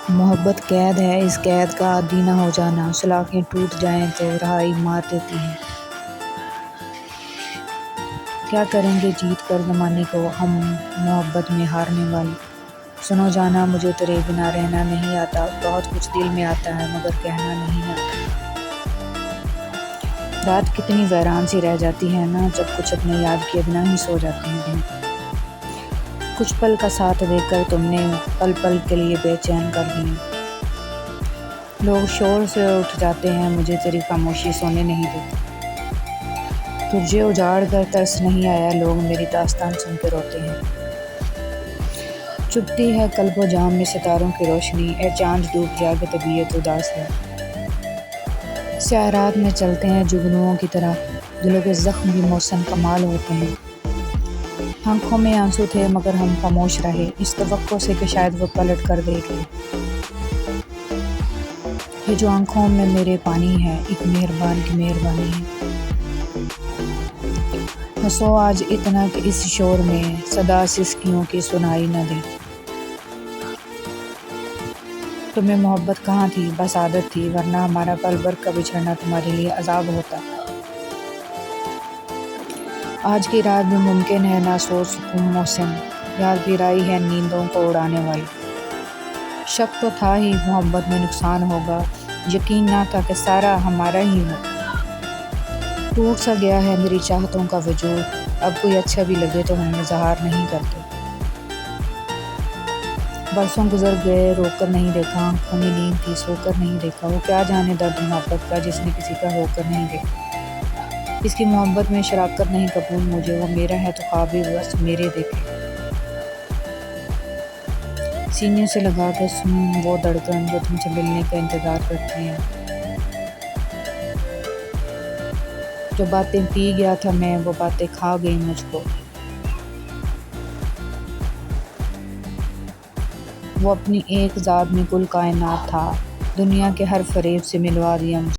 محبت قید ہے، اس قید کا عادی نہ ہو جانا، سلاخیں ٹوٹ جائیں تو رہائی مار دیتی ہے۔ کیا کریں گے جیت کر زمانے کو ہم محبت میں ہارنے والے۔ سنو جانا مجھے تیرے بنا رہنا نہیں آتا، بہت کچھ دل میں آتا ہے مگر کہنا نہیں آتا۔ رات کتنی ویران سی رہ جاتی ہے نا، جب کچھ اپنے یاد کیے بنا ہی سو جاتے ہیں دن۔ کچھ پل کا ساتھ دے کر تم نے پل پل کے لیے بے چین کر دیا۔ لوگ شور سے اٹھ جاتے ہیں، مجھے تیری خاموشی سونے نہیں دیتی۔ تجھے اجاڑ کر ترس نہیں آیا، لوگ میری داستان سن کے روتے ہیں۔ چبھتی ہے قلب و جان میں ستاروں کی روشنی، اے چاند ڈوب جا کے طبیعت اداس ہے۔ سیاہ رات میں چلتے ہیں جگنوؤں کی طرح، دلوں کے زخم بھی موسم کمال ہوتے ہیں۔ آنکھوں میں آنسو تھے مگر ہم خاموش رہے، اس توقع سے کہ شاید وہ پلٹ کر دیکھ لے۔ یہ جو آنکھوں میں میرے پانی ہے، ایک مہربان کی مہربانی ہے۔ ہنسو آج اتنا کہ اس شور میں صدا سسکیوں کی سنائی نہ دے۔ تمہیں محبت کہاں تھی، بس عادت تھی، ورنہ ہمارا پل بھر کا بچھڑنا تمہارے لیے عذاب ہوتا۔ آج کی رات بھی ممکن ہے نہ سو سکوں موسم، یاد بھی رائی ہے نیندوں کو اڑانے والی۔ شک تو تھا ہی محبت میں نقصان ہوگا، یقین نہ تھا کہ سارا ہمارا ہی ہوگا۔ ٹوٹ سا گیا ہے میری چاہتوں کا وجود، اب کوئی اچھا بھی لگے تو ہم اظہار نہیں کرتے۔ برسوں گزر گئے رو کر نہیں دیکھا، آنکھوں میں نیند تھی سو کر نہیں دیکھا۔ وہ کیا جانے درد محبت کا جس نے کسی کا ہو کر نہیں دیکھا۔ اس کی محبت میں شراکت نہیں قبول مجھے، وہ میرا ہے تو خواب بھی بس میرے دیکھے۔ سینے سے لگا کے سن وہ دھڑکن جو تم سے ملنے کا انتظار کرتی ہے۔ جو باتیں پی گیا تھا میں، وہ باتیں کھا گئی مجھ کو۔ وہ اپنی ایک ذات میں کل کائنات تھا، دنیا کے ہر فریب سے ملوا دیا مجھے۔